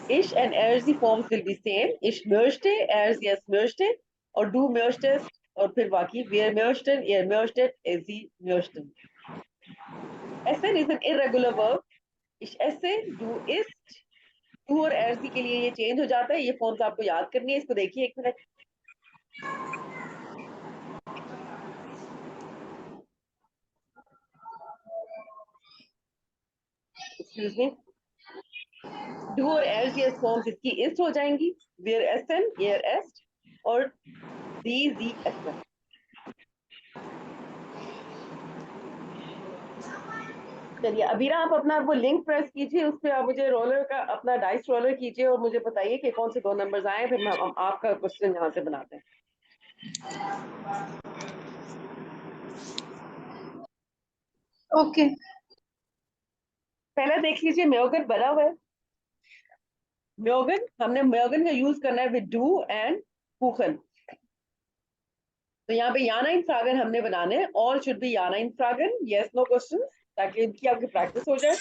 Ich and er die forms will be same. Ich möchte, er sie es möchte, और du möchtest, और फिर बाकी wir möchten, ihr möchtet, sie möchten. Essen is an irregular verb. Ich esse, du isst, तू और er sie के लिए ये change हो जाता है. ये फॉर्म्स आपको याद करनी है. इसको देखिए एक मिनट. Excuse me. Do और er sie es फॉर्म्स इसकी ist हो जाएंगी. Wir essen, ihr esst, और sie essen. चलिए अभी ना आप अपना वो लिंक प्रेस कीजिए, उस पर आप मुझे रोलर का अपना डाइस रोलर कीजिए और मुझे बताइए कि कौन से 2 नंबर्स आए, फिर हम आपका क्वेश्चन यहाँ से बनाते हैं. ओके. पहले देख लीजिए म्योगन बना हुआ है. म्योगन हमने म्योगन का यूज करना है विद डू एंड कुखन. तो यहाँ पे याना इन फ्रागन हमने बनाने हैं. और शुड बी याना इन फ्रागन, यस नो क्वेश्चन, ताकि इनकी आपकी प्रैक्टिस हो जाए.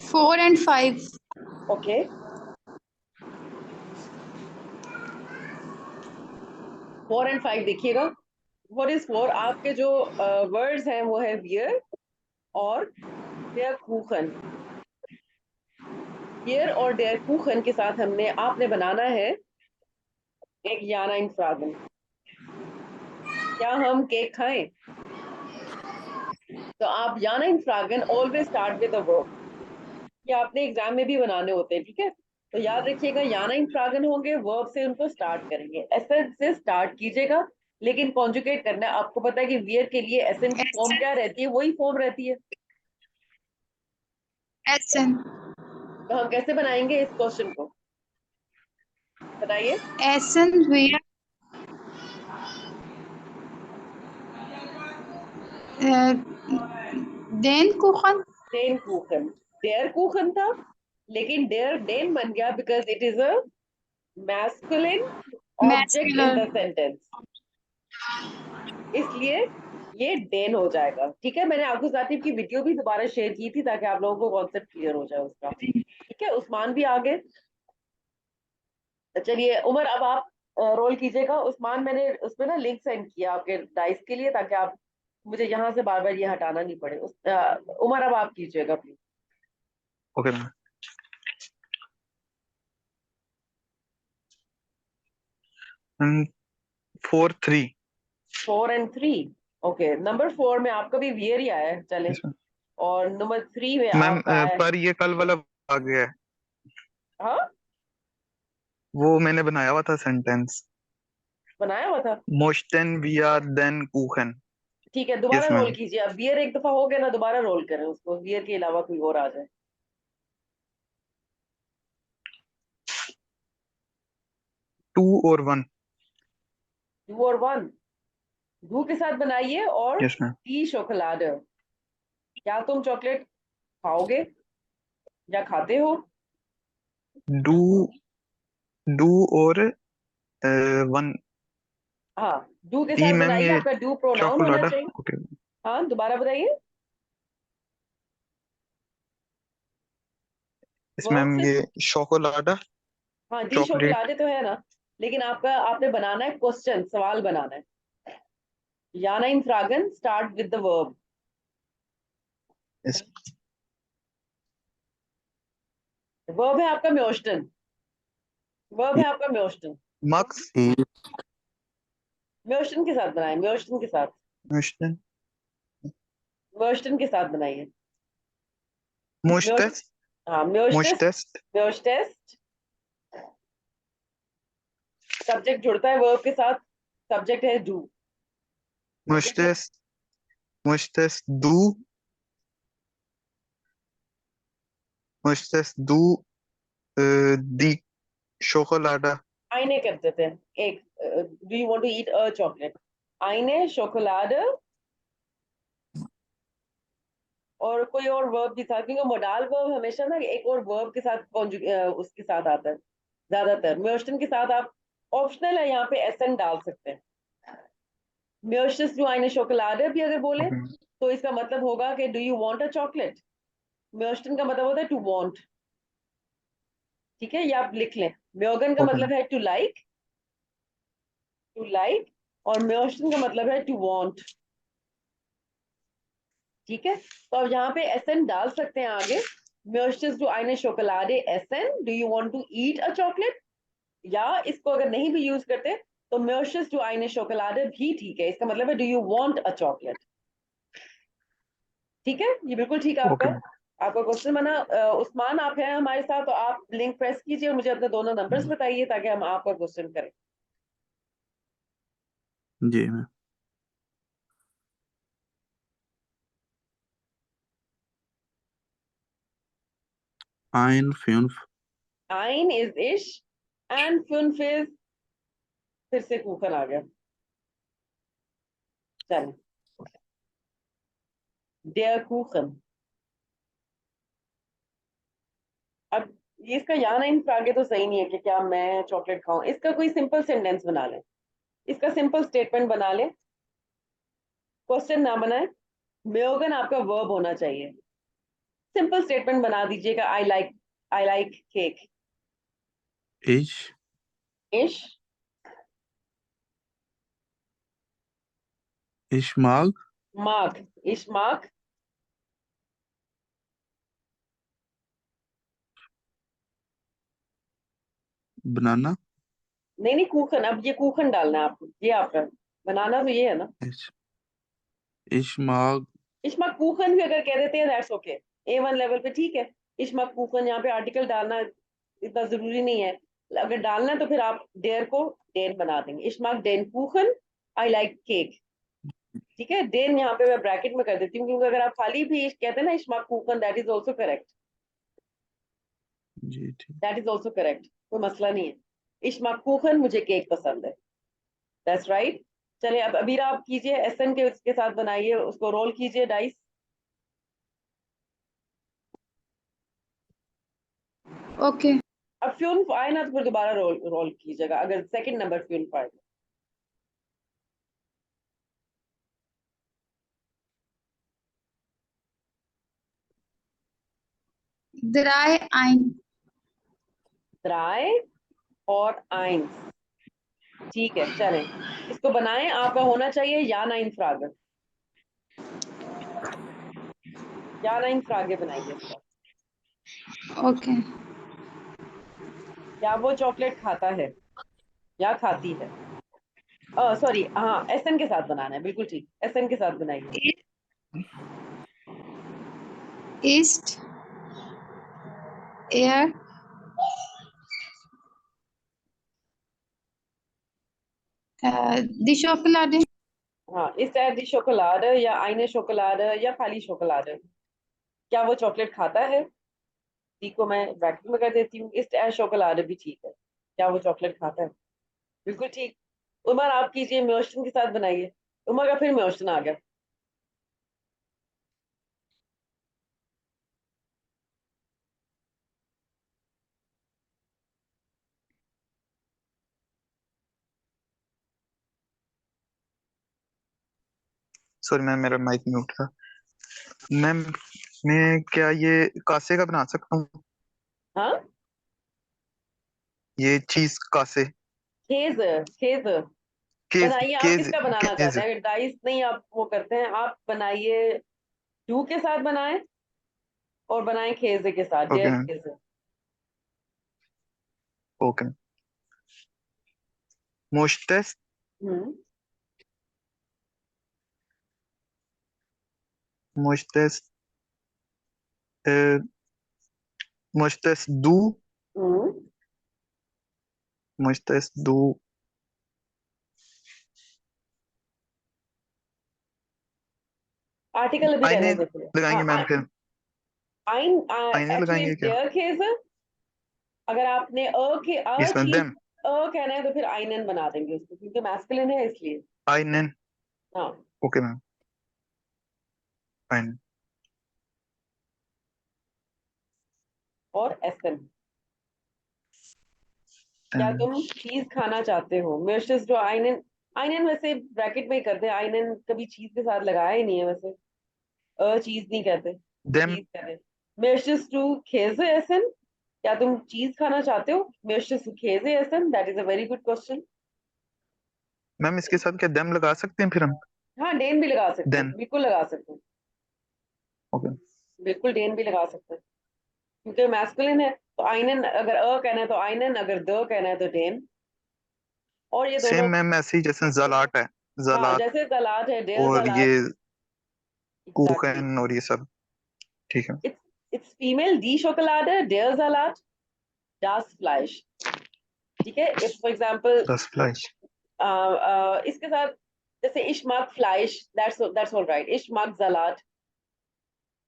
4 and 5. ओके. 4 and 5 देखिएगा. What is 4? आपके जो वर्ड्स हैं वो है वियर और देयर कुखन. वियर और देयर कुखन के साथ आपने बनाना है एक याना इन फ्रागन. क्या हम केक खाएं? तो आप याना इन फ्रागन always start with a verb. ये आपने एग्जाम में भी बनाने होते हैं, ठीक है. तो याद रखिएगा याना इन फ्रागन होंगे, वर्ब से उनको स्टार्ट करेंगे. एसन से स्टार्ट कीजिएगा, लेकिन कॉन्जुगेट करना है. आपको पता है कि वियर के लिए एसन की फॉर्म क्या रहती है? वही फॉर्म रहती है. एसन. तो हम कैसे बनाएंगे इस क्वेश्चन को, बताइए. एसन वेयर. देन कुखन. डेन कुखन. डेयर कुखन था, लेकिन डेयर डेन बन गया because it is a masculine object in the muscular. Sentence. इसलिए ये डेन हो जाएगा. ठीक है. मैंने आपको साथ की वीडियो भी दोबारा शेयर की थी ताकि आप लोगों को कॉन्सेप्ट क्लियर हो जाए उसका. ठीक है. उस्मान भी आ गए. चलिए उमर अब आप रोल कीजिएगा. उस्मान मैंने उसमें ना लिंक सेंड किया आपके डाइस के लिए, ताकि आप मुझे यहाँ से बार बार ये हटाना नहीं पड़े. उमर अब आप कीजिएगा please. Okay. 4 3. 4 and 3. Okay. Number 4 में आपका भी वियर ही आया है. चले. और नंबर 3 में मैम आपका है. पर ये कल वाला आ गया है. हाँ वो मैंने बनाया हुआ था सेंटेंस. बनाया हुआ था. मोस्टन विया देन कुखन. ठीक है. दोबारा यस रोल मैम. कीजिए. अब वियर एक दफा हो गया ना, दोबारा रोल करें उसको. वियर के अलावा कोई और आ जाए. 2 और 1. 2 और 1. डू के साथ बनाइए और यस मैम. दी शोकोलाडे. क्या तुम चॉकलेट खाओगे या खाते हो? डू डू और 1. हाँ. डू के दी साथ मैम बनाइए. ये आपका डू प्रोनाउन होना चॉकोलाडा. चाहिए. ओके. हाँ दोबारा बताइए. इस वर्ब मैम से. ये शोकोलाडा हाँ दी चॉकलेट. शोकोलाडे तो है ना, लेकिन आपने बनाना है क्वेश्चन, सवाल बनाना है. याना इन फ्रागन start with the verb. Verb है आपका म्योस्टन. वर्ब है आपका म्योस्टन. मक्स. म्योस्टन के साथ बनाए. म्योस्टन के साथ. मोस्टन. म्योस्टन के साथ बनाइए. मोस्टेस. हाँ म्योस्टेस. मोस्टेस्ट. म्योस्टेस्ट. सब्जेक्ट जुड़ता है वर्ब के साथ. सब्जेक्ट है डू. मोस्टेस. मोस्टेस दू. मोस्टेस दू दी शोकोलाडा. आईने कर देते हैं. एक do you want to eat a chocolate. आईने शोकोलाडे. और कोई और वर्ब के साथ, क्योंकि मोडाल वर्ब हमेशा ना एक और वर्ब के साथ उसके साथ आता है ज्यादातर. म्योस्टन के साथ आप ऑप्शनल है यहाँ पे एसन डाल सकते हैं. म्योस्टस जो आइने शोकोलाडे भी अगर बोले तो इसका मतलब होगा कि do you want a chocolate. म्योस्टन का मतलब होता है टू वांट. ठीक है, ये आप लिख लें। म्योगन का ओके मतलब है टू लाइक, और म्योशन का मतलब है टू वांट। ठीक है, तो अब यहाँ पे एसएन डाल सकते हैं आगे। Möchtest du eine Schokolade essen? Do you want to eat a chocolate? या इसको अगर नहीं भी यूज करते तो Möchtest du eine Schokolade भी ठीक है, इसका मतलब है do you want a chocolate. ठीक है, ये बिल्कुल ठीक है आपका। ओके आपका क्वेश्चन बना। उस्मान आप हैं हमारे साथ, तो आप लिंक प्रेस कीजिए और मुझे अपने दोनों नंबर्स बताइए ताकि हम आपका क्वेश्चन करें। जी ma'am. Ein, 5, Ein is ish and fünf is, फिर से कुकन आ गया। चलो, der Kuchen। अब ये इसका या ना इन आगे तो सही नहीं है कि क्या मैं चॉकलेट खाऊं। इसका कोई सिंपल सेंटेंस बना लें, इसका सिंपल स्टेटमेंट बना लें, क्वेश्चन ना बनाए। म्योगन आपका वर्ब होना चाहिए। सिंपल स्टेटमेंट बना दीजिएगा, आई लाइक केक। ich, इश, ich mag, मार्क, इश मार्क। Banana, नहीं नहीं, कूखन, अब ये कूखन डालना है आपको, ये आपका बनाना तो ये है ना। ich mag, इश्मा कूखन भी अगर कह देते हैं दैट्स ओके, A1 लेवल पे ठीक है। इश्मा कूखन, यहाँ पे आर्टिकल डालना इतना जरूरी नहीं है। अगर डालना है तो फिर आप डेयर को डेन बना देंगे। इश्मा डेन कूखन, आई लाइक केक। ठीक है, डेन यहाँ पे मैं ब्रैकेट में कर देती हूँ, क्योंकि अगर आप खाली भी कहते हैं ना इश्मा कूखन, दैट इज ऑल्सो करेक्ट, जी ठीक। दैट इज ऑल्सो करेक्ट, कोई मसला नहीं है। इश्मा कूखन, मुझे केक पसंद है, दैट्स राइट। चलिए, अब अबीर आप कीजिए, एसएन के उसके साथ बनाइए, उसको रोल कीजिए डाइस। ओके। अब फ्यून आए ना तो फिर दोबारा रोल रोल कीजिएगा अगर सेकंड नंबर फ्यून आए। Drei ein. ड्राई और आइंस, ठीक है। चलें, इसको बनाएं। आपका होना चाहिए या नाइन फ्रागर, या नाइन फ्रागे बनाइए इसका। Okay. क्या वो चॉकलेट खाता है या खाती है? सॉरी, हाँ, एसएन के साथ बनाना है, बिल्कुल ठीक, एसएन के साथ बनाइए। Ist er die Schokolade? हाँ, इस er die Schokolade या eine Schokolade या खाली Schokolade, क्या वो चॉकलेट खाता है? डी को मैं ब्रैकेट में कर देती हूँ। इस er Schokolade भी ठीक है, क्या वो चॉकलेट खाता है? बिल्कुल ठीक। उमर आप कीजिए, म्योशन के साथ बनाइए। उमर का फिर म्योशन आ गया। सॉरी मैम, मेरा माइक म्यूट था। मैम, मैं क्या ये कासे का बना सकता हूँ? हाँ, ये चीज कासे, खेज, खेज केज, बनाइए। आप केज, किसका बनाना केज। चाहते हैं? अगर डाइस नहीं आप वो करते हैं, आप बनाइए टू के साथ बनाएं, और बनाएं खेजे के साथ, ओके डेयर मैम, खेजे। ओके। मोस्टेस, हम्म, मोस्टेस, मोस्टेस दू, हम्म। मोस्टेस दू। आर्टिकल अभी आईने रहने देते हैं। लगाएंगे मैम हाँ, फिर? आइन, आईने एक्चुअली लगाएंगे क्या डेयर खेज। अगर आपने अ इसमें? चीज देम कहना है तो फिर आइनन बना देंगे उसको, क्योंकि मैस्कुलिन है इसलिए। आईनेन। हाँ, ओके मैम, फाइन। और एसन, क्या तुम चीज खाना चाहते हो? मेर्शस जो आइनन, आइनन वैसे ब्रैकेट में ही करते हैं, आइनन कभी चीज के साथ लगाया ही नहीं है वैसे। चीज नहीं कहते, देम, चीज कहते। Möchtest du Käse essen? क्या तुम चीज खाना चाहते हो? Möchtest du Käse essen? That is a very good question. Ma'am इसके साथ क्या देम लगा सकते हैं फिर हम? हाँ, डेन भी लगा सकते हैं, देन बिल्कुल लगा सकते हैं, ओके। बिल्कुल डेन भी लगा सकते हैं, क्योंकि मैस्कुलिन है तो आइनन, अगर अ कहना है तो आइनन, अगर द कहना है तो डेन। और ये सेम दोनों, मैम ऐसे ही जैसे जलाट है, हाँ, जलात जैसे जलाट है, डेल और ये जलाट। एग्जैक्टली, कुकन और ये सब, ठीक है। इट्स फीमेल डी शोकोलाडे, डेल जलाट, डास फ्लाइश। ठीक है, इफ फॉर एग्जांपल दस फ्लाइश। इसके साथ जैसे इश्माक फ्लाइश, दैट्स ऑल राइट, इश्माक जलाट।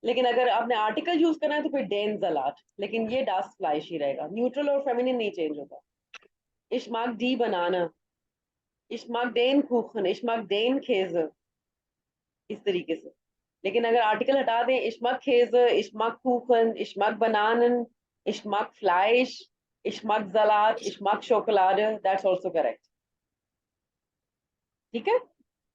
लेकिन अगर आपने आर्टिकल यूज करना है तो फिर डेन जलाट, लेकिन ये डास फ्लाइश ही रहेगा, न्यूट्रल और फेमिनिन नहीं चेंज होता। इश्माक डी बनाना, इश्माक डेन कुखन, इश्माक डेन खेज, इस तरीके से। लेकिन अगर आर्टिकल हटा दें, इश्माक खेज, इश्माक कुखन, इश्माक बनानन, इश्माक फ्लाइश, इश्माक जलाट, इश्माक शोकोलाडे, दैट्स आल्सो करेक्ट। ठीक है,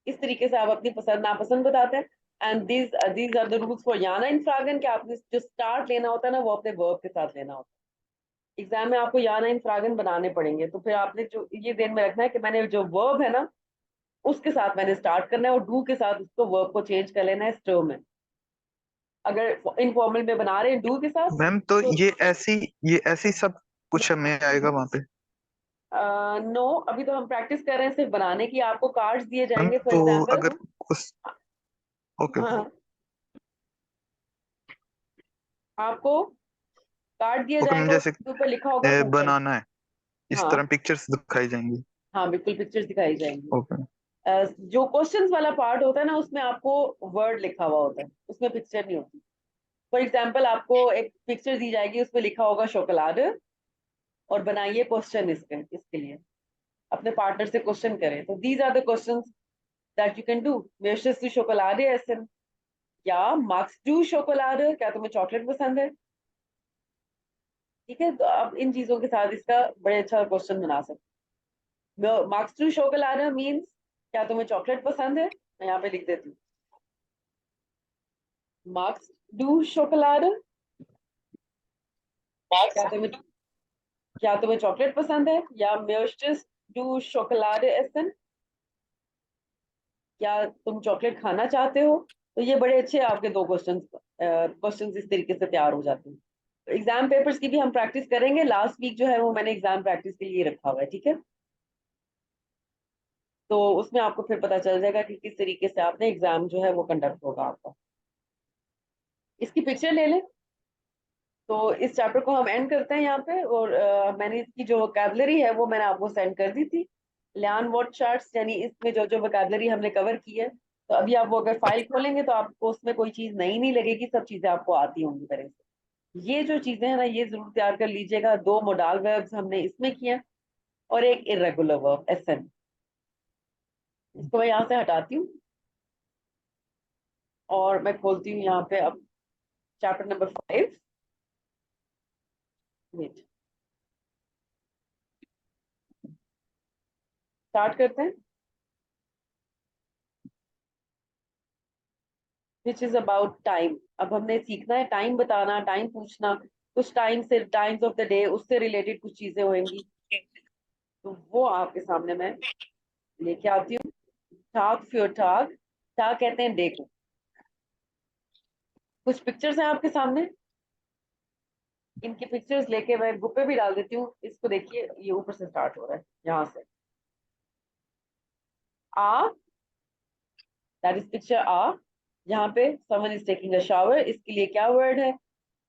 इस तरीके से आप अपनी पसंद नापसंद बताते हैं। And these are the rules for याना इन फ्रागन, कि आपने जो स्टार्ट लेना होता है ना, वो अपने वर्ब के साथ लेना होता है। एग्जाम में आपको याना इन फ्रागन बनाने पड़ेंगे, तो फिर आपने जो ये ध्यान में रखना है कि मैंने जो वर्ब है ना, उसके साथ मैंने स्टार्ट करना है, और डू के साथ उसको वर्ब को चेंज कर लेना है स्टो में। अगर इनफॉर्मल में बना रहे हैं डू के साथ मैम तो तो ये ऐसी सब कुछ हमें आएगा वहां पे? नो, अभी तो हम प्रैक्टिस कर रहे हैं सिर्फ बनाने की। आपको कार्ड्स दिए मैम जाएंगे फॉर तो एग्जाम्पल। अगर उस ओके, हाँ, आपको कार्ड दिया ओके मैम जाएगा, जैसे उसके ऊपर लिखा होगा कुकर। बनाना है, इस हाँ, तरह पिक्चर्स दिखाई जाएंगी। हाँ, बिल्कुल पिक्चर्स दिखाई जाएंगी। ओके जो क्वेश्चंस वाला पार्ट होता है ना, उसमें आपको वर्ड लिखा हुआ होता है, उसमें पिक्चर नहीं होती। फॉर एग्जाम्पल, आपको एक पिक्चर दी जाएगी, उसमें लिखा होगा शोकोलाडे, और बनाइए क्वेश्चन इसके इसके लिए, अपने पार्टनर से क्वेश्चन करें। तो these are the questions that you can do. Möchtest du Schokolade essen? या magst du Schokolade? क्या तुम्हें चॉकलेट पसंद है? ठीक है, तो आप इन चीजों के साथ इसका बड़े अच्छा क्वेश्चन बना सकते हो। magst du Schokolade मीन्स क्या तुम्हें चॉकलेट पसंद है? मैं यहाँ पे लिख देती हूँ, magst du Schokolade, क्या तुम्हें चॉकलेट पसंद है? या möchtest du Schokolade essen? क्या तुम चॉकलेट खाना चाहते हो? तो ये बड़े अच्छे आपके दो क्वेश्चंस इस तरीके से तैयार हो जाते हैं। एग्जाम पेपर्स की भी हम प्रैक्टिस करेंगे। लास्ट वीक जो है वो मैंने एग्जाम प्रैक्टिस के लिए रखा हुआ है, ठीक है। तो उसमें आपको फिर पता चल जाएगा कि किस तरीके से आपने एग्जाम जो है वो कंडक्ट होगा आपका। इसकी पिक्चर ले लें, तो इस चैप्टर को हम एंड करते हैं यहाँ पे। और मैंने इसकी जो वोकैबुलरी है वो मैंने आपको सेंड कर दी थी, लर्न व्हाट चार्ट्स, यानी इसमें जो जो वोकैबुलरी हमने कवर की है। तो अभी आप वो अगर फाइल खोलेंगे तो आपको उसमें कोई चीज नई नहीं लगेगी, सब चीजें आपको आती होंगी तरह से। ये जो चीजें हैं ना, ये जरूर तैयार कर लीजिएगा। दो मोडाल वर्ब्स हमने इसमें किए, और एक इर्रेगुलर वर्ब एसन। इसको मैं यहाँ से हटाती हूँ, और मैं खोलती हूँ यहाँ पे अब चैप्टर नंबर 5। स्टार्ट करते हैं, विच इज अबाउट टाइम। अब हमने सीखना है टाइम बताना, टाइम पूछना। कुछ टाइम से, टाइम्स ऑफ द डे, उससे रिलेटेड कुछ चीजें होंगी, तो वो आपके सामने मैं लेके आती हूँ। टाग फ्योर टाग, टाग कहते हैं डे को। कुछ पिक्चर्स हैं आपके सामने, इनकी पिक्चर्स लेके मैं ग्रुप पे भी डाल देती हूँ। इसको देखिए, ये ऊपर से स्टार्ट हो रहा है, यहाँ से आ, दैट इज पिक्चर आ। यहाँ पे someone is taking a shower, इसके लिए क्या वर्ड है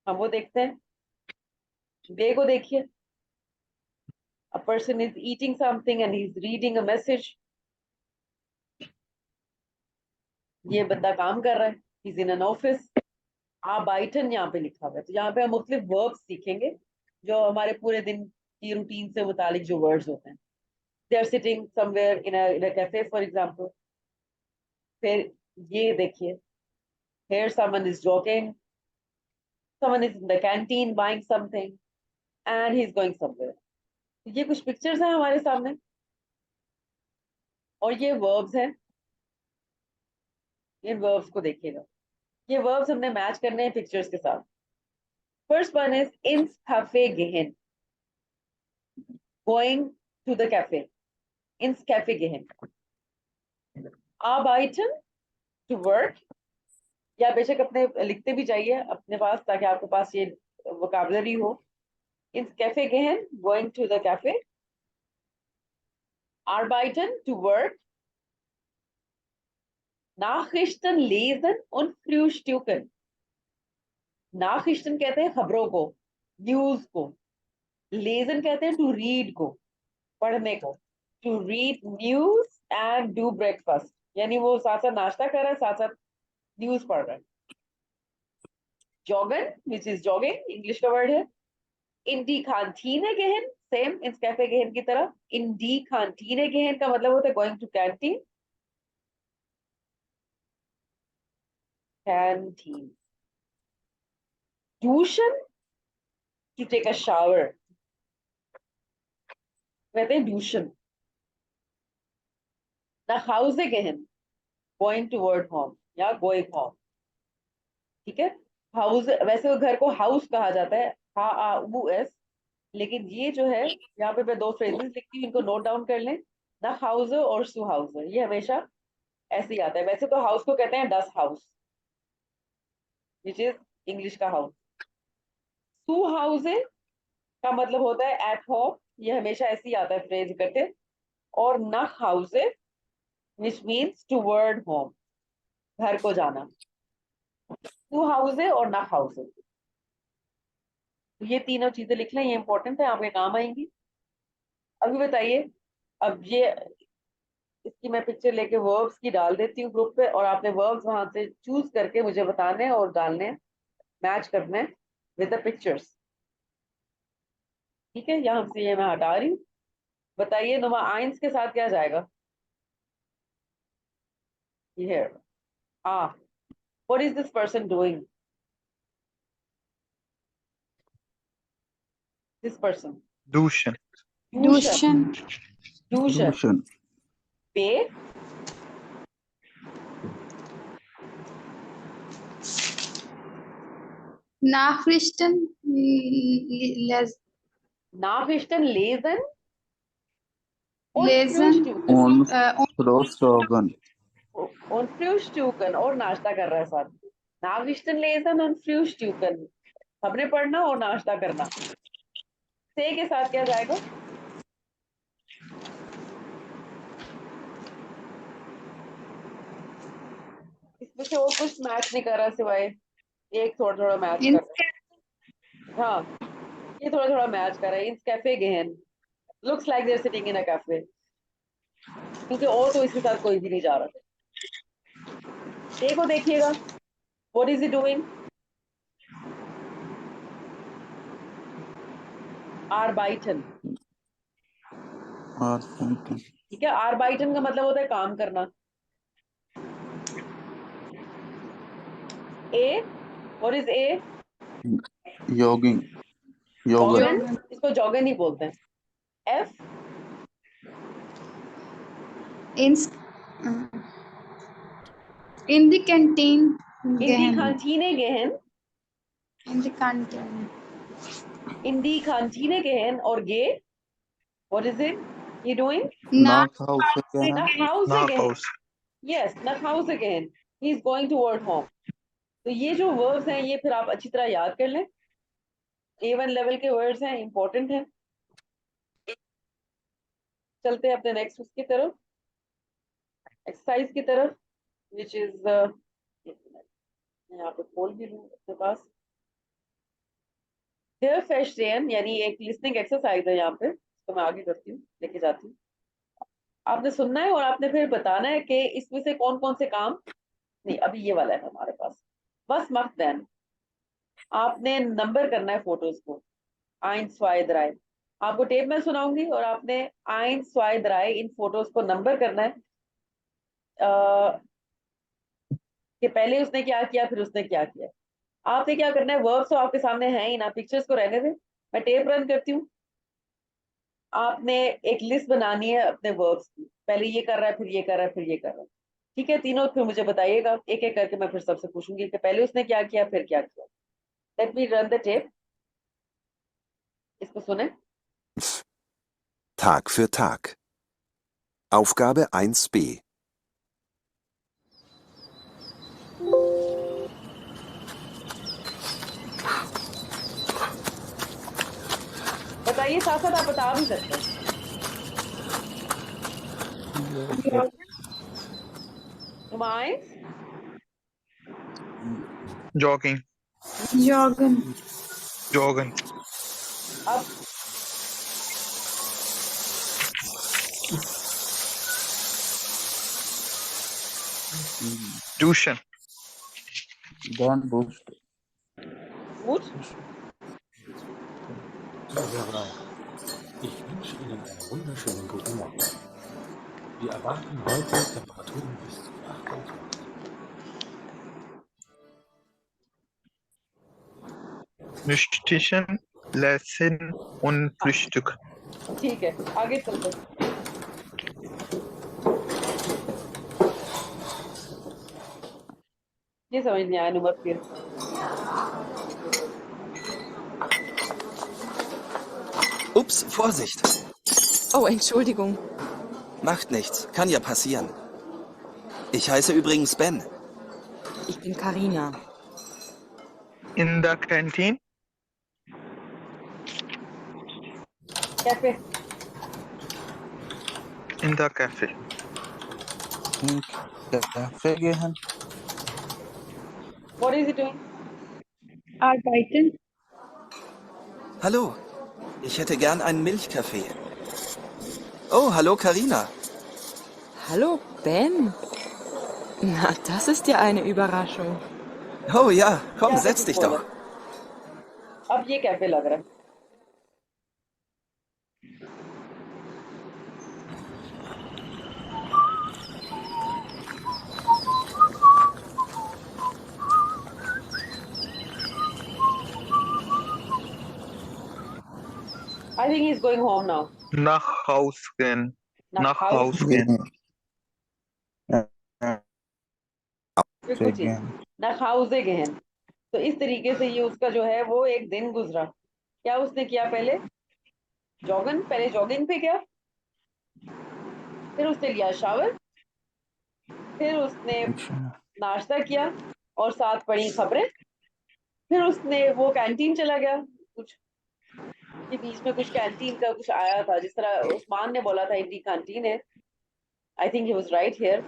हम वो देखते हैं। डे को देखिए, a person is eating something and he's reading a message। ये बंदा काम कर रहा है, he's in an office। बाइटन यहाँ पे लिखा हुआ है, तो यहाँ पे हम मुख्तलिफ वर्ब्स सीखेंगे जो हमारे पूरे दिन की रूटीन से मुतालिक जो वर्ड्स होते हैं। They are sitting somewhere in a cafe for example. फिर ये देखिए, here someone is joking, someone is in the canteen buying something and he's going somewhere। ये कुछ पिक्चर्स हैं हमारे सामने, और ये वर्ब्स हैं। इन वर्ब्स को देखिएगा, ये वर्ब्स हमने मैच करने हैं पिक्चर्स के साथ। First one is ins cafe gehen. Going to the cafe. Ins cafe gehen. Arbeiten, to work. या बेशक अपने लिखते भी जाइए अपने पास ताकि आपके पास ये वोकैबुलरी हो. Ins cafe gehen, going to the cafe. Arbeiten, to work. Nachrichten lesen und frühstücken. Nachrichten कहते हैं खबरों को, न्यूज को. Lesen कहते हैं टू रीड को, पढ़ने को. To read news and do breakfast. यानी वो साथ साथ नाश्ता कर रहा है, साथ साथ न्यूज पढ़ रहा है. Joggen, which is jogging, English का वर्ड है. In die Kantine gehen, same ins cafe gehen की तरह. In die Kantine gehen का मतलब होता है going to canteen. Canteen. Duschen, to take a shower. कहते हैं duschen. Nach Hause gehen, going toward home या going home. ठीक है. हाउस, वैसे तो घर को हाउस कहा जाता है, HAUS, लेकिन ये जो है यहाँ पे मैं दो फ्रेजेस लिखती हूँ, इनको नोट डाउन कर लें. ना हाउस और सु हाउस, ये हमेशा ऐसे ही आता है. वैसे तो हाउस को कहते हैं डस हाउस, विच इज इंग्लिश का हाउस. सु हाउस का मतलब होता है एट होम, ये हमेशा ऐसे ही आता है फ्रेज इकट्ठे. और ना house which means toward home, घर को जाना. टू हाउस और ना हाउस, ये तीनों चीजें लिख लें, ये इंपॉर्टेंट है, आपके काम आएंगी. अभी बताइए, अब ये इसकी मैं पिक्चर लेके वर्ब्स की डाल देती हूँ ग्रुप पे, और आपने वर्ब्स वहां से चूज करके मुझे बताने और डालने, मैच करने विद द पिक्चर्स. ठीक है, यहाँ से ये मैं हटा रही हूँ. बताइए नुमा आइंस के साथ क्या जाएगा? Here. What is this person doing? This person. Duschen. Duschen. Duschen. Duschen. Pay. Nachrichten Nachrichten lesen. Und lesen frühstücken. Und und Frühstücken. Und frühstücken और नाश्ता कर रहा है साथ. Nachrichten lesen und frühstücken. खबरें पढ़ना और नाश्ता करना. से के साथ क्या जाएगा? इसमें से और कुछ मैच नहीं कर रहा सिवाय एक थोड़ा थोड़ा मैच कर रहा है. हाँ, ये थोड़ा थोड़ा मैच कर रहा है. Ins cafe gehen. Looks like they're sitting in a cafe. क्योंकि और तो इसके साथ कोई भी नहीं जा रहा. देखो देखिएगा. What is he doing? Arbeiten. Arbeiten. ठीक है, Arbeiten का मतलब होता है काम करना. A, what is A? Jogging. Joggen. Joggen. इसको जॉगन ही बोलते हैं. F, in the canteen in die gehen. Kantine gehen. In the canteen. In die Kantine gehen or geh. What is it? You doing? Nach Hause gehen. Nach Hause Nach gehen. Hause. Yes, nach Hause gehen. He is going toward home. तो ये जो verbs हैं ये फिर आप अच्छी तरह याद कर लें. A1 लेवल के वर्ड्स हैं, इंपॉर्टेंट हैं. चलते हैं अपने नेक्स्ट उसकी तरफ, एक्सरसाइज की तरफ, विच इज यहाँ पे खोल भी लूँ अपने पास. देयर फेस्टेन यानी एक लिसनिंग एक्सरसाइज है यहाँ पे, तो मैं आगे करती हूँ, लेके जाती हूँ. आपने सुनना है और आपने फिर बताना है कि इसमें से कौन कौन से काम नहीं. अभी ये वाला है हमारे पास. बस मत देन आपने नंबर करना है फोटोज को. 1, 2, 3. आपको टेप में सुनाऊंगी और आपने 1, 2, 3 इन फोटोज को नंबर करना है कि पहले उसने क्या किया फिर उसने क्या किया. आपने क्या करना है, वर्ब्स तो आपके सामने है ही ना, पिक्चर्स को रहने दें. मैं टेप रन करती हूँ. आपने एक लिस्ट बनानी है अपने वर्ब्स की. पहले ये कर रहा है, फिर ये कर रहा है, फिर ये कर रहा है. ठीक है, तीनों फिर मुझे बताइएगा एक एक करके. मैं फिर सबसे पूछूंगी कि पहले उसने क्या किया फिर क्या किया. Let me run the tape. इसको सुने। Tag für Tag. Aufgabe 1b. बताइए, साथ साथ आप बता भी सकते हैं। Minds? Jogging, Joggen. जॉगन, अब tuition, Don't boost. Mut? Ja, genau. Ich wünsche Ihnen einen wunderschönen guten Morgen. Wir erwarten heute Temperaturen bis zu 28. Müstichen, Lesson und Frühstück. ठीक है, आगे चलते हैं। ये समझ नहीं आया नंबर फिर। Ups, Vorsicht. Oh, Entschuldigung. Macht nichts. Kann ja passieren. Ich heiße übrigens Ben. Ich bin Karina. In the canteen, cafe. in the cafe. Cafe gehen. What is he doing? Arbeiten. Hallo. Ich hätte gern einen Milchkaffee. Oh, hallo Karina. Hallo, Ben. Na, das ist ja eine Überraschung. Oh ja, komm, क्या setz कुछ dich बोला? doch. अब ये cafe लग रहा है। I think he's going home now. Nach Haus gehen, nach Haus gehen. फिर कुछ ही nach Hause gehen। तो इस तरीके से ये उसका जो है वो एक दिन गुजरा। क्या उसने किया पहले? पहले जॉगिंग पे गया, फिर उसने लिया शावर, फिर उसने नाश्ता किया और साथ पढ़ी खबरें, फिर उसने वो कैंटीन चला गया। कुछ के बीच में कुछ कैंटीन का कुछ आया था, जिस तरह उस्मान ने बोला था इंडी कैंटीन है। I think he was right here.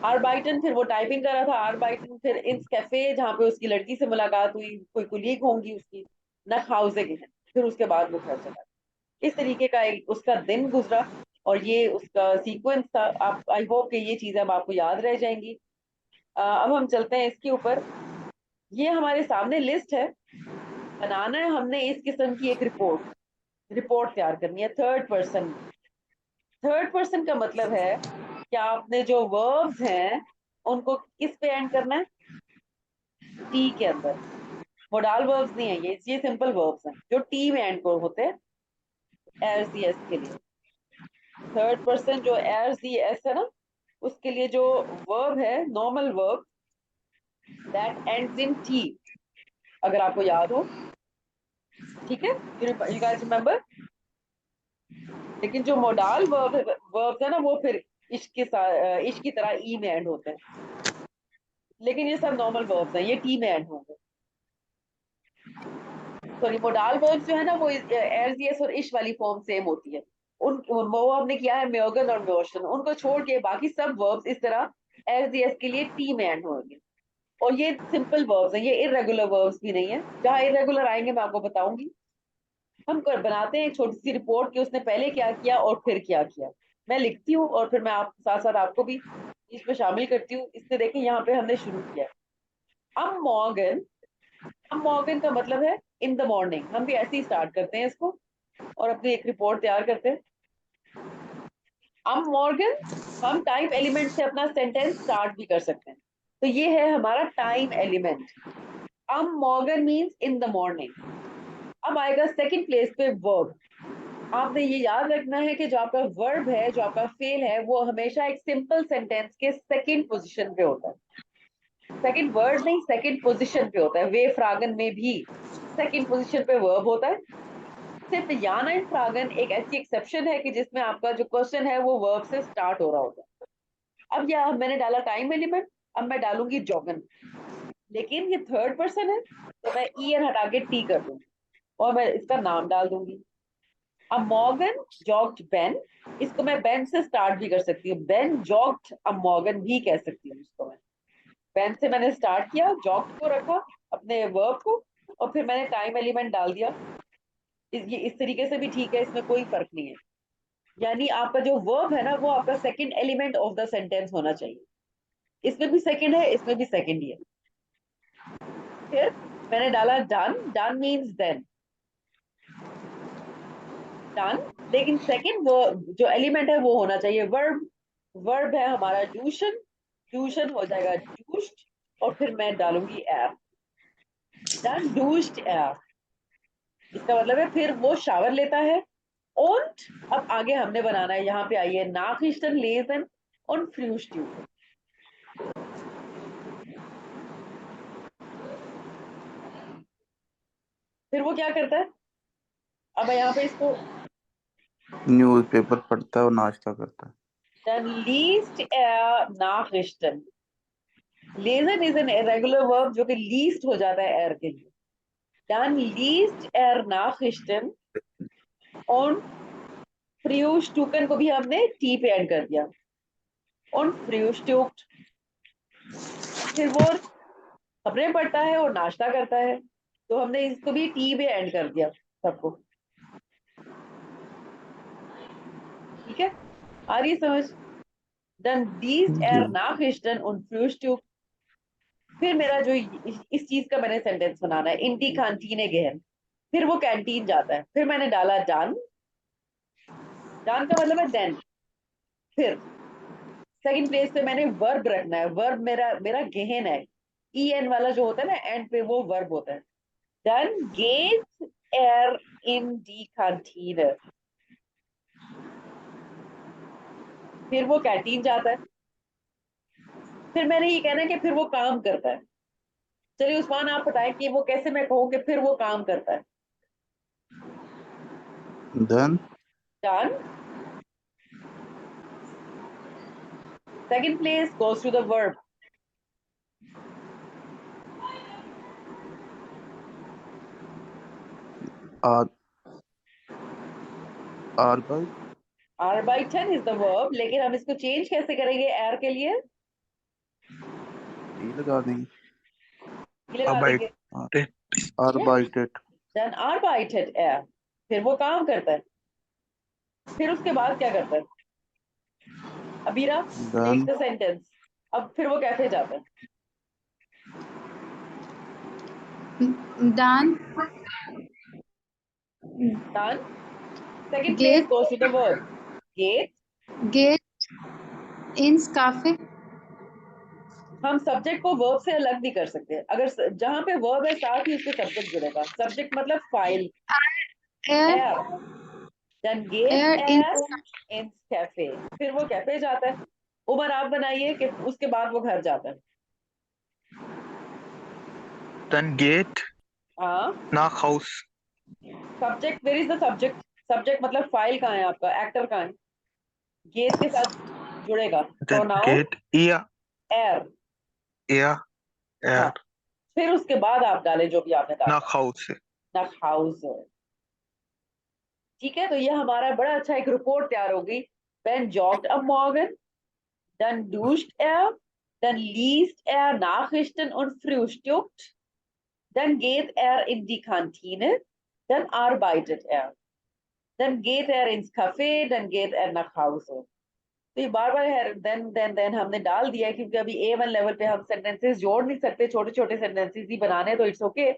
आरबाइटन, फिर वो टाइपिंग कर रहा था आरबाइटन, फिर इन कैफे जहाँ पे उसकी लड़की से मुलाकात हुई, कोई कुलीग होंगी उसकी, नख हाउसे गए, फिर उसके बाद वो घर चला। इस तरीके का एक उसका दिन गुजरा और ये उसका सीक्वेंस था। आप, आई होप कि ये चीजें अब आपको याद रह जाएंगी। अब हम चलते हैं इसके ऊपर। ये हमारे सामने लिस्ट है, बनाना है हमने इस किस्म की एक रिपोर्ट तैयार करनी है थर्ड पर्सन। थर्ड पर्सन का मतलब है कि आपने जो वर्ब्स हैं उनको किस पे एंड करना है? टी के अंदर। मोडाल वर्ब्स नहीं है ये सिंपल वर्ब्स हैं जो टी में एंड को होते हैं एस डी एस के लिए। थर्ड पर्सन जो एस डी एस है ना, उसके लिए जो वर्ब है, normal verb that ends in T, अगर आपको याद हो। ठीक है, यू गाइस रिमेंबर। लेकिन जो मोडाल वर्ब्स है ना, वो फिर इश्क की तरह ई में एंड होते हैं। लेकिन ये सब नॉर्मल वर्ब्स हैं, ये टी में एंड होंगे। सॉरी, मोडाल वर्ब्स जो है ना वो एस डी एस और इश वाली फॉर्म सेम होती है। वो हमने किया है म्योगन और म्योशन, उनको छोड़ के बाकी सब वर्ब्स इस तरह एस डी एस के लिए टी में एंड होंगे। और ये सिंपल वर्ब्स हैं, ये इरेगुलर वर्ब्स भी नहीं है। जहाँ इरेगुलर आएंगे मैं आपको बताऊंगी। हम बनाते हैं एक छोटी सी रिपोर्ट कि उसने पहले क्या किया और फिर क्या किया। मैं लिखती हूँ और फिर मैं आप साथ साथ आपको भी इसमें शामिल करती हूँ। इससे देखें यहाँ पे हमने शुरू किया। अब मॉर्गन का मतलब है इन द मॉर्निंग। हम भी ऐसे ही स्टार्ट करते हैं इसको और अपनी एक रिपोर्ट तैयार करते हैं। अब मॉर्गन, हम टाइम एलिमेंट से अपना सेंटेंस स्टार्ट भी कर सकते हैं। तो ये है हमारा टाइम एलिमेंट। अब Morgan means in the morning. अब आएगा सेकंड प्लेस पे वर्ब। आपने ये याद रखना है कि जो आपका वर्ब है, जो आपका फेल है, वो हमेशा एक सिंपल सेंटेंस के सेकंड पोजीशन पे होता है। सेकंड वर्ड नहीं, सेकंड पोजीशन पे होता है। वे फ्रागन में भी सेकंड पोजीशन पे वर्ब होता है। सिर्फ या nein fragen एक ऐसी एक्सेप्शन है कि जिसमें आपका जो क्वेश्चन है वो वर्ब से स्टार्ट हो रहा होता है। अब यहाँ मैंने डाला टाइम एलिमेंट, अब मैं डालूंगी जॉगन, लेकिन ये थर्ड पर्सन है तो मैं ई एन हटा के टी कर दूंगी और मैं इसका नाम डाल दूंगी। अब मॉर्गन जॉग्ड बेन, इसको मैं बेन से स्टार्ट भी कर सकती हूँ, बेन जॉग्ड अब मॉर्गन भी कह सकती हूँ इसको मैं। बेन से मैंने स्टार्ट किया, जॉग्ड को रखा अपने वर्ब को, और फिर मैंने टाइम एलिमेंट डाल दिया। ये इस तरीके से भी ठीक है, इसमें कोई फर्क नहीं है। यानी आपका जो वर्ब है ना वो आपका second element of the sentence होना चाहिए। इसमें भी सेकंड है, इसमें भी सेकंड ही है। फिर मैंने डाला डन, डन मीन्स देन, डन, लेकिन सेकंड जो एलिमेंट है वो होना चाहिए वर्ब। वर्ब है हमारा डूशन, डूशन हो जाएगा डूश्ड, और फिर मैं डालूंगी एर, डन डूश्ड एर। इसका मतलब है फिर वो शावर लेता है। Und अब आगे हमने बनाना है, यहाँ पे आइए, Nachrichten lesen und frühstücken। फिर वो क्या करता है, अब यहाँ पे इसको न्यूज़पेपर पढ़ता है और नाश्ता करता है। dann liest Nachrichten। Lesen is an irregular verb जो कि least हो जाता है er के लिए। Dann liest Nachrichten und frühstücken को भी हमने t पे एंड कर दिया, und frühstückt, फिर वो खबरें पढ़ता है और नाश्ता करता है, तो हमने इसको भी टी पे एंड कर दिया सबको। ठीक है, आ रही समझ? Dann liest Nachrichten und frühstückt। फिर मेरा जो इस चीज का मैंने सेंटेंस बनाना है, इन दी कैंटीने गहन, फिर वो कैंटीन जाता है। फिर मैंने डाला डन, डन का मतलब है देन। फिर सेकंड प्लेस पे मैंने वर्ब रखना है, वर्ब मेरा मेरा गहन है, ई एन वाला जो होता है ना एंड पे, वो वर्ब होता है। Dann geht in die Kantine। फिर वो कैंटीन जाता है। फिर मैंने ये कहना है कि फिर वो काम करता है। चलिए उस्मान आप बताएं कि वो कैसे मैं कहूँ कि फिर वो काम करता है। Then Done। Second place goes to the verb। Arbeiten is the verb, लेकिन हम इसको चेंज कैसे करेंगे एर के लिए? ये लगा देंगे। ये लगा देंगे। Arbeitet। Dann arbeitet er। फिर वो काम करता है। फिर उसके बाद क्या करता है? अबीरा टेक द सेंटेंस। अब फिर वो कैफे जाता है। Done. Done। Second place Get goes to the verb। get ins cafe। हम सब्जेक्ट को वर्ब से अलग नहीं कर सकते। अगर जहां पे वर्ब है साथ ही उसके सब्जेक्ट जुड़ेगा। सब्जेक्ट मतलब file. Air Then get ins ins cafe। फिर वो कैफे जाता है। उमर आप बनाइए कि उसके बाद वो घर जाता है। Dann geht हाँ, nach Haus। Subject, where is the subject? Subject मतलब फाइल कहाँ है आपका, एक्टर कहाँ है? गेट के साथ जुड़ेगा Dann प्रोनाउन geht एर। er हाँ, फिर उसके बाद आप डालें जो भी आपने डाला। nach Hause। nach Hause। ठीक है, तो ये हमारा बड़ा अच्छा एक रिपोर्ट तैयार हो गई। Ben jogged am Morgen, dann duscht dann liest Nachrichten und frühstückt, dann geht in die Kantine, dann arbeitet dann geht ins Café, dann geht nach Hause। तो ये बार बार है देन हमने डाल दिया है, क्योंकि अभी A1 लेवल पे हम सेंटेंसेस जोड़ नहीं सकते, छोटे छोटे सेंटेंसेस ही बनाने, तो इट्स ओके।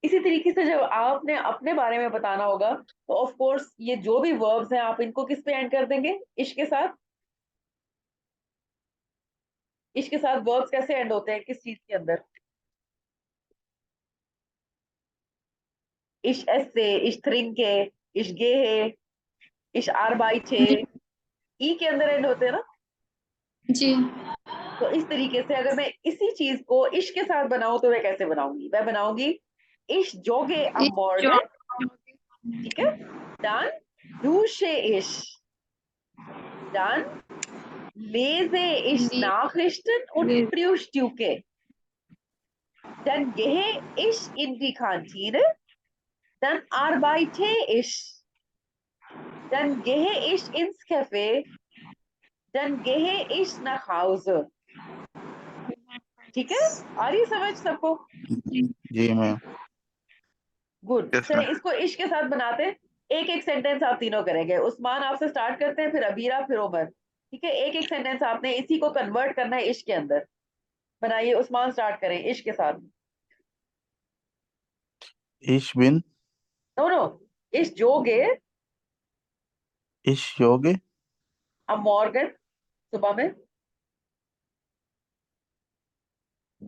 इसी तरीके से जब आपने अपने बारे में बताना होगा तो ऑफ कोर्स ये जो भी वर्ब्स हैं आप इनको किस पे एंड कर देंगे? इश के साथ। इश के साथ वर्ब्स कैसे एंड होते हैं, किस चीज के अंदर? इश एस से, इश trinke, इश gehe, इश arbeite, ई के अंदर एंड होते हैं ना। जी। तो इस तरीके से अगर मैं इसी चीज को इश के साथ बनाऊं तो मैं कैसे बनाऊंगी? मैं बनाऊंगी इश जोगे am Morgen ठीक है, dann dusche ich, dann lese ich Le- Nachrichten und le- Frühstücke, dann gehe ich in die Kantine, dann arbeite ich, dann gehe ich ins Café, dann gehe ich nach Hause. ठीक है, आ रही है समझ सबको? जी ma'am. Good. Yes, चले ma'am. इसको इश्क के साथ बनाते हैं। एक एक सेंटेंस आप तीनों करेंगे। उस्मान आपसे स्टार्ट करते हैं, फिर अबीरा, फिर उमर। ठीक है, एक एक सेंटेंस आपने इसी को कन्वर्ट करना है इश्क के अंदर। बनाइए, उस्मान स्टार्ट करें इश्क के साथ। Ich bin, नो नो, इश जोगे ich jogge, am Morgen, सुबह में।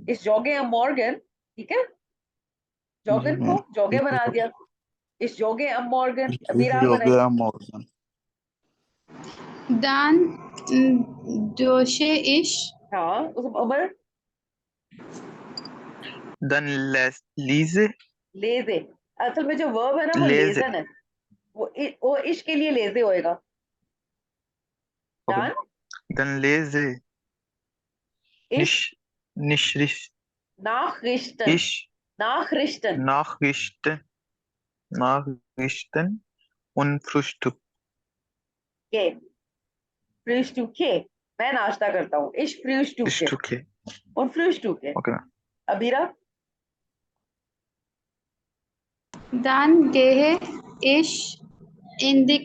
इश जोगे am Morgen, ठीक है, जी जॉगन को मैम। जोगे Ich बना दिया। इश जोगे am Morgen, ich अबीरा आप jogge बनाइए। am Morgen. Dann dusche ich. हाँ, उमर। Then lese, लेजे, असल में जो वर्ब है ना वो lese. लेजन है, वो इश्क के लिए लेजे होएगा। Okay. डन, Then lese इश nicht Nachrichten, ich Nachrichten, Nachrichten und Frühstück. के Frühstücke, मैं नाश्ता करता हूँ। Ich frühstücke Frühstücke. und Frühstücke। Okay. Abira, Dann gehe ich in die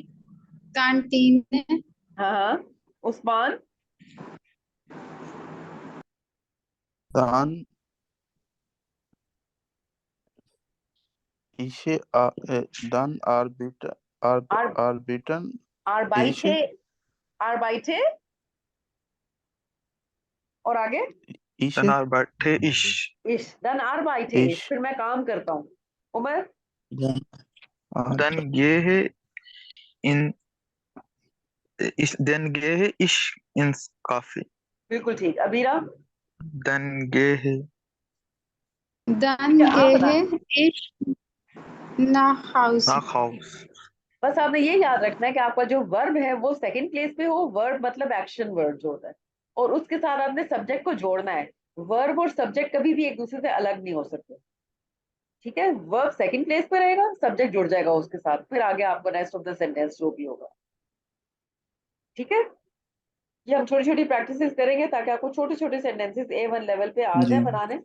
Kantine. हाँ हाँ, Usman, Dann dann Ar- arbeiten ich arbeite, और आगे ich Dann arbeite ich. dann arbeite ich, फिर मैं काम करता हूँ। Umar, Dann gehe ich ins Café. बिल्कुल ठीक। अबीरा, Dann gehe Dann क्या आप बता, gehe ich nach Hause. nach Hause. बस आपने ये याद रखना है कि आपका जो वर्ब है वो सेकंड प्लेस पे हो। वर्ब मतलब एक्शन वर्ड जो होता है, और उसके साथ आपने सब्जेक्ट को जोड़ना है। वर्ब और सब्जेक्ट कभी भी एक दूसरे से अलग नहीं हो सकते। ठीक है, वर्ब सेकंड प्लेस पे रहेगा, सब्जेक्ट जुड़ जाएगा उसके साथ, फिर आगे आपको रेस्ट ऑफ द सेंटेंस जो भी होगा। ठीक है, ये हम छोटी छोटी प्रैक्टिसेस करेंगे ताकि आपको छोटे छोटे सेंटेंसेस A1 लेवल पे आ जी जाए बनाने।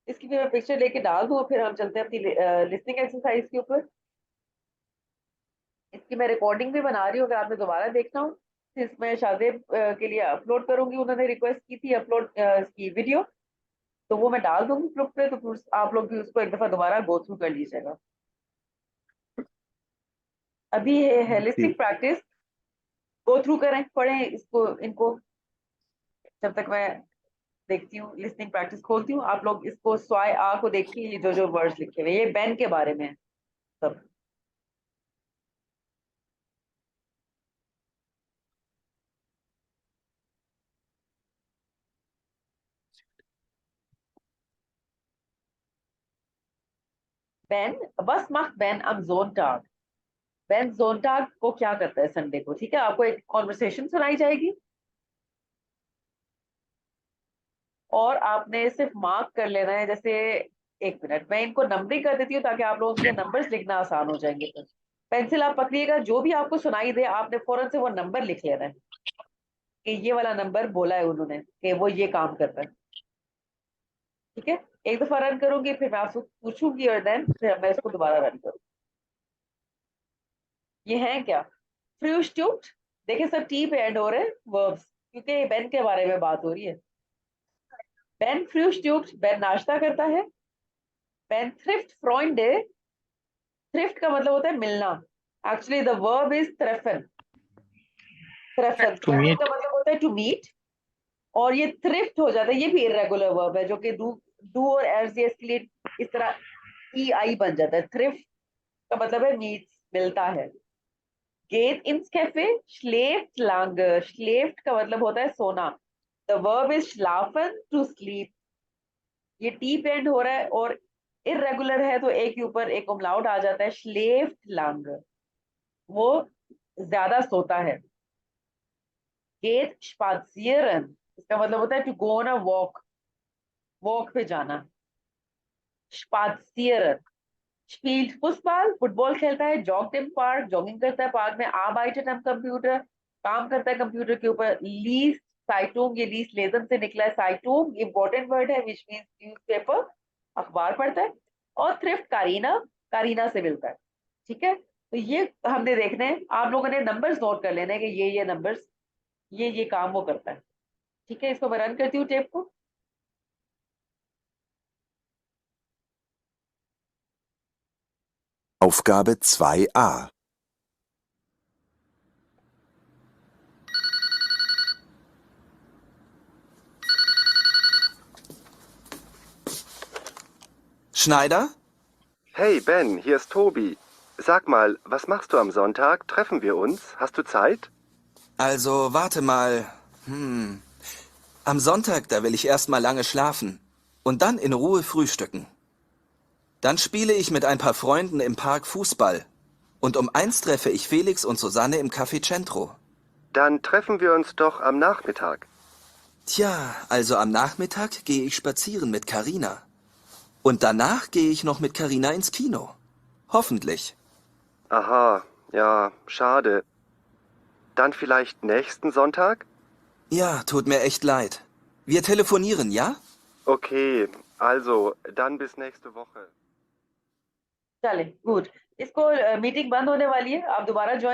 इसकी भी मैं पिक्चर लेके डाल दूँ, फिर हम चलते हैं अपनी लिसनिंग एक्सरसाइज के ऊपर। इसकी मैं रिकॉर्डिंग भी बना रही हूँ, अगर आपने दोबारा देखना हो। इसमें शाहजेब के लिए अपलोड करूंगी, उन्होंने रिक्वेस्ट की थी अपलोड की वीडियो, तो वो मैं डाल दूंगी ग्रुप पे, तो फिर आप लोग भी उसको एक दफा दोबारा गो थ्रू कर लीजिएगा। अभी है लिसनिंग ठीक। प्रैक्टिस, गो थ्रू करें, पढ़ें इसको, इनको। जब तक मैं देखती हूँ, लिसनिंग प्रैक्टिस खोलती हूँ, आप लोग इसको स्वाय आ को देखिए, ये जो जो वर्ड्स लिखे हुए, ये बेन के बारे में है सब। बेन, बस macht Ben am Sonntag। Ben जोनटाग को क्या करता है संडे को? ठीक है, आपको एक कॉन्वर्सेशन सुनाई जाएगी और आपने सिर्फ मार्क कर लेना है। जैसे, एक मिनट, मैं इनको नंबरिंग कर देती हूँ ताकि आप लोगों के नंबर्स लिखना आसान हो जाएंगे। फिर पेंसिल आप पकड़िएगा, जो भी आपको सुनाई दे आपने फौरन से वो नंबर लिख लेना है कि ये वाला नंबर बोला है उन्होंने कि वो ये काम करता है। ठीक है, एक दफा रन करूंगी, फिर मैं आपसे पूछूंगी और देन फिर मैं इसको दोबारा रन करूँ। ये है क्या? फ्रूस्टुक्ट, देखिए सब टी पे एंड हो रहे हैं वर्ब्स, क्योंकि बेन के बारे में बात हो रही है। बेन फ्रूस्टुक्ट, बेन नाश्ता करता है। बेन थ्रिफ्ट फ्रॉइंडे, थ्रिफ्ट का मतलब होता है मिलना। एक्चुअली द वर्ब इज थ्रेफन। थ्रेफन To meet. का मतलब होता है टू मीट, और ये थ्रिफ्ट हो जाता है, ये भी इरेगुलर वर्ब है जो कि डू और एर्जियस के लिए इस तरह ई आई बन जाता है। थ्रिफ्ट का मतलब है मीट, मिलता है। गेट इन कैफे, श्लेफ्ट लांगर, श्लेफ्ट का मतलब होता है सोना। The verb is schlafen, to sleep. ये टी पे एंड हो रहा है और इरेगुलर है तो एक के ऊपर एक उमलाउट आ जाता है, schläft lange, वो ज्यादा सोता है। geht spazieren, इसका मतलब होता है to go on a walk, walk पे जाना। spazieren, spielt Fußball, फुटबॉल खेलता है। joggt im Park, जॉगिंग करता है पार्क में। arbeitet am Computer, काम करता है कंप्यूटर के ऊपर। liest Zeitung, ये liest लेजन से निकला है। Zeitung इंपॉर्टेंट वर्ड है which means न्यूज़पेपर, अखबार पढ़ता है। और थ्रिफ्ट कारीना, कारीना से मिलता है। ठीक है, तो ये हमने देखने हैं। आप लोगों ने नंबर्स नोट कर लेने कि ये नंबर्स, ये काम वो करता है। ठीक है, इसको मैं रन करती हूँ टेप को। Aufgabe 2a. Schneider? Hey Ben, hier ist Tobi. Sag mal, was machst du am Sonntag? Treffen wir uns? Hast du Zeit? Also, warte mal. Am Sonntag, da will ich erst mal lange schlafen und dann in Ruhe frühstücken. Dann spiele ich mit ein paar Freunden im Park Fußball. Und um 1 treffe ich Felix und Susanne im Café Centro. Dann treffen wir uns doch am Nachmittag. Tja, also am Nachmittag gehe ich spazieren mit Carina. Und danach gehe ich noch mit Carina ins Kino. Hoffentlich. Aha, ja, schade. Dann vielleicht nächsten Sonntag? Ja, tut mir echt leid. Wir telefonieren, ja? Okay, also, dann bis nächste Woche. चले, good. इसको meeting बंद होने वाली है, आप दोबारा join